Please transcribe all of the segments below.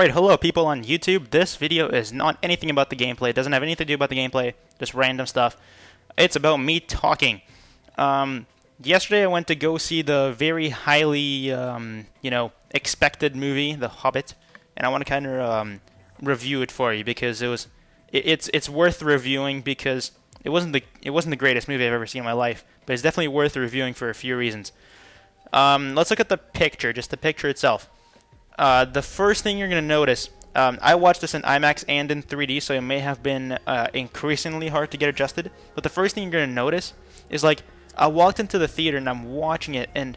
Alright, hello people on YouTube. This video is not anything about the gameplay. It doesn't have anything to do about the gameplay, just random stuff. It's about me talking. Yesterday I went to go see the very highly, expected movie, The Hobbit, and I want to kind of review it for you because it's worth reviewing because it wasn't the greatest movie I've ever seen in my life, but it's definitely worth reviewing for a few reasons. Let's look at the picture, just the picture itself. The first thing you're going to notice, I watched this in IMAX and in 3D, so it may have been increasingly hard to get adjusted. But the first thing you're going to notice is, like, I walked into the theater and I'm watching it, and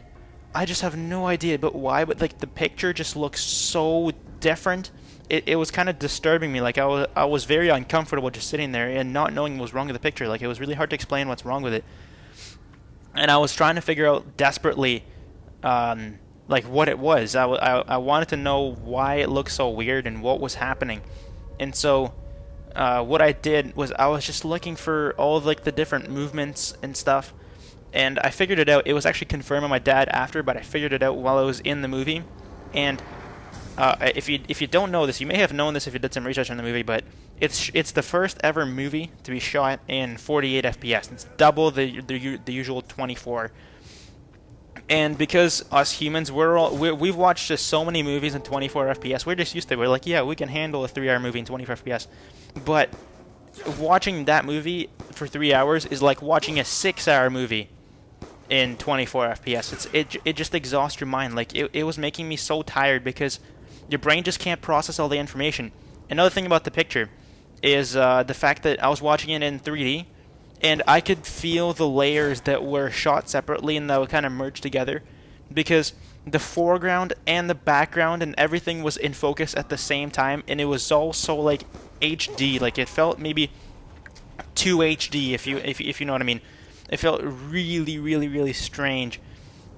I just have no idea but why, but, like, the picture just looks so different. It was kind of disturbing me. Like, I was very uncomfortable just sitting there and not knowing what was wrong with the picture. Like, it was really hard to explain what's wrong with it. And I was trying to figure out desperately, like what it was. I wanted to know why it looked so weird and what was happening. And so what I did was I was just looking for all of, like, the different movements and stuff, and I figured it out. It was actually confirmed by my dad after, but I figured it out while I was in the movie. And if you don't know this, you may have known this if you did some research on the movie, but it's the first ever movie to be shot in 48 FPS. It's double the usual 24. And because us humans, we've watched just so many movies in 24 FPS, we're just used to it. We're like, yeah, we can handle a 3-hour movie in 24 FPS. But watching that movie for 3 hours is like watching a 6-hour movie in 24 FPS. It just exhausts your mind. Like, it was making me so tired because your brain just can't process all the information. Another thing about the picture is the fact that I was watching it in 3D, and I could feel the layers that were shot separately and that would kind of merge together, because the foreground and the background and everything was in focus at the same time, and it was all so, like, HD. Like, it felt maybe too HD, if you know what I mean. It felt really, really, really strange.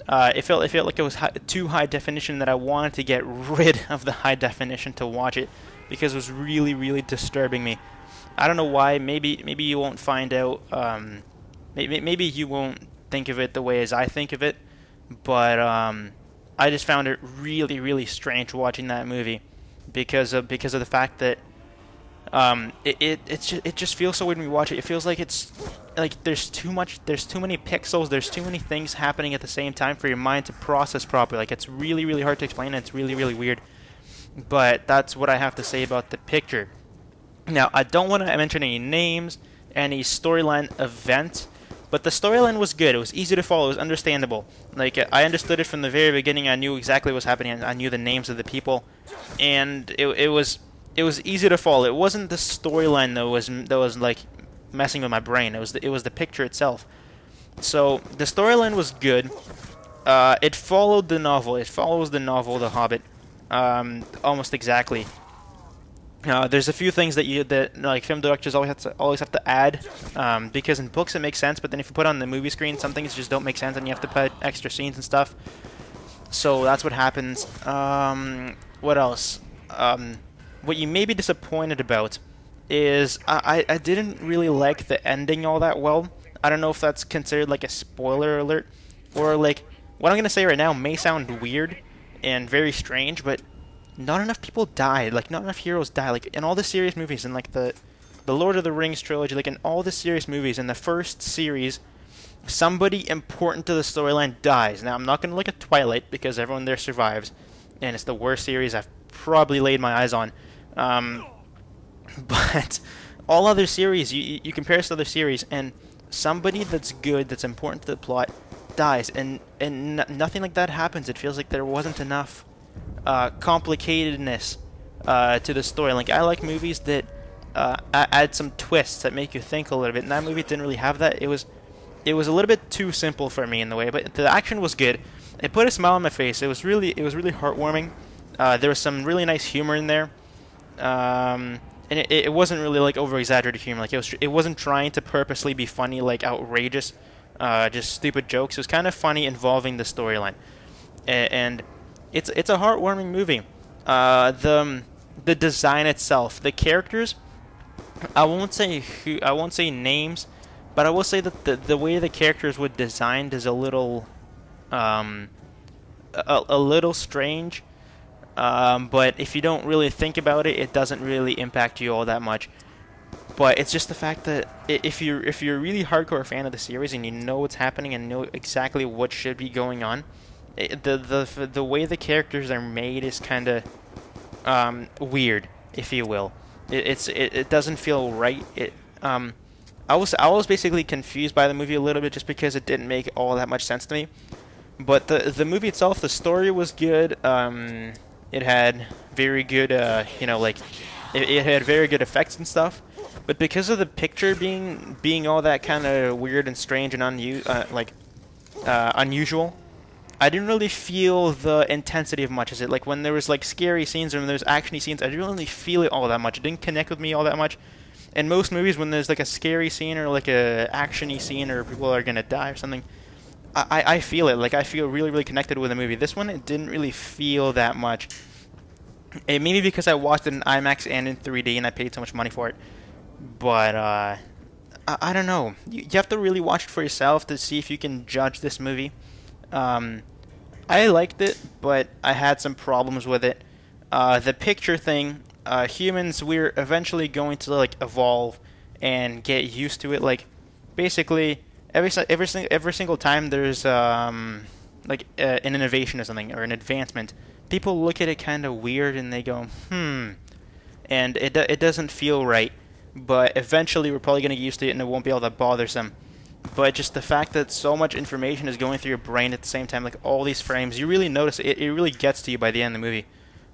It felt like it was too high definition, that I wanted to get rid of the high definition to watch it because it was really, really disturbing me. I don't know why. Maybe you won't find out. Maybe you won't think of it the way as I think of it. But I just found it really, really strange watching that movie because of the fact that it just feels so weird when you watch it. It feels like it's like there's too many pixels, there's too many things happening at the same time for your mind to process properly. Like, it's really, really hard to explain, and it's really, really weird. But that's what I have to say about the picture. Now, I don't want to mention any names, any storyline event, but the storyline was good. It was easy to follow. It was understandable. Like, I understood it from the very beginning. I knew exactly what was happening. I knew the names of the people, and it was easy to follow. It wasn't the storyline that was like messing with my brain. It was the picture itself. So the storyline was good. It followed the novel. It follows the novel, The Hobbit, almost exactly. There's a few things that like film directors always have to add, because in books it makes sense, but then if you put it on the movie screen, some things just don't make sense, and you have to put extra scenes and stuff. So that's what happens. What else? What you may be disappointed about is I didn't really like the ending all that well. I don't know if that's considered like a spoiler alert, or like what I'm gonna say right now may sound weird and very strange, but not enough people died. Like, not enough heroes die. Like, in all the serious movies, in like the Lord of the Rings trilogy, like in all the serious movies, in the first series, somebody important to the storyline dies. Now, I'm not gonna look at Twilight because everyone there survives, and it's the worst series I've probably laid my eyes on. But all other series, you compare this to other series, and somebody that's good, that's important to the plot, dies, and nothing like that happens. It feels like there wasn't enough complicatedness to the story. Like, I like movies that add some twists that make you think a little bit, and that movie didn't really have that. It was a little bit too simple for me in the way, but the action was good. It put a smile on my face. It was really heartwarming. There was some really nice humor in there. And it wasn't really like over-exaggerated humor. Like, it wasn't trying to purposely be funny, like outrageous, just stupid jokes. It was kind of funny involving the storyline, and it's a heartwarming movie. The design itself, the characters, I won't say names, but I will say that the way the characters were designed is a little strange. But if you don't really think about it, it doesn't really impact you all that much. But it's just the fact that if you're a really hardcore fan of the series and you know what's happening and know exactly what should be going on, the way the characters are made is kind of weird, if you will. It doesn't feel right. I was basically confused by the movie a little bit just because it didn't make all that much sense to me. But the movie itself, the story was good. It had very good, it had very good effects and stuff. But because of the picture being all that kind of weird and strange and unusual, I didn't really feel the intensity of much as it. Like when there was like scary scenes or when there was actiony scenes, I didn't really feel it all that much. It didn't connect with me all that much. In most movies, when there's like a scary scene or like a actiony scene or people are gonna die or something, I feel it. Like I feel really, really connected with the movie. This one, it didn't really feel that much. It maybe because I watched it in IMAX and in 3D and I paid so much money for it. But I don't know. You have to really watch it for yourself to see if you can judge this movie. I liked it, but I had some problems with it. The picture thing, humans, we're eventually going to like evolve and get used to it. Like basically every single time there's an innovation or something or an advancement, people look at it kind of weird and they go, and it doesn't feel right. But eventually we're probably going to get used to it and it won't be all that bothersome. But just the fact that so much information is going through your brain at the same time, like all these frames, you really notice it. It really gets to you by the end of the movie,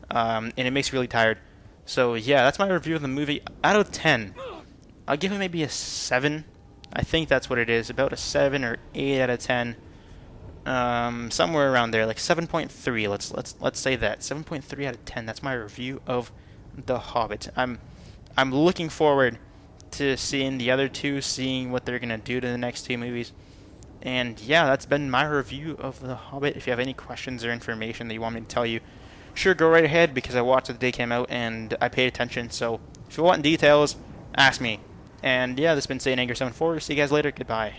and it makes you really tired. So yeah, that's my review of the movie. Out of 10, I'll give it maybe a 7. I think that's what it is, about a 7 or 8 out of 10, somewhere around there, like 7.3. Let's say that 7.3 out of 10. That's my review of The Hobbit. I'm looking forward to seeing the other two, seeing what they're gonna do to the next two movies. And yeah, that's been my review of The Hobbit. If you have any questions or information that you want me to tell you, sure, go right ahead, because I watched it the day it came out and I paid attention. So if you want details, ask me. And yeah, this has been SaintAnger74. See you guys later. Goodbye.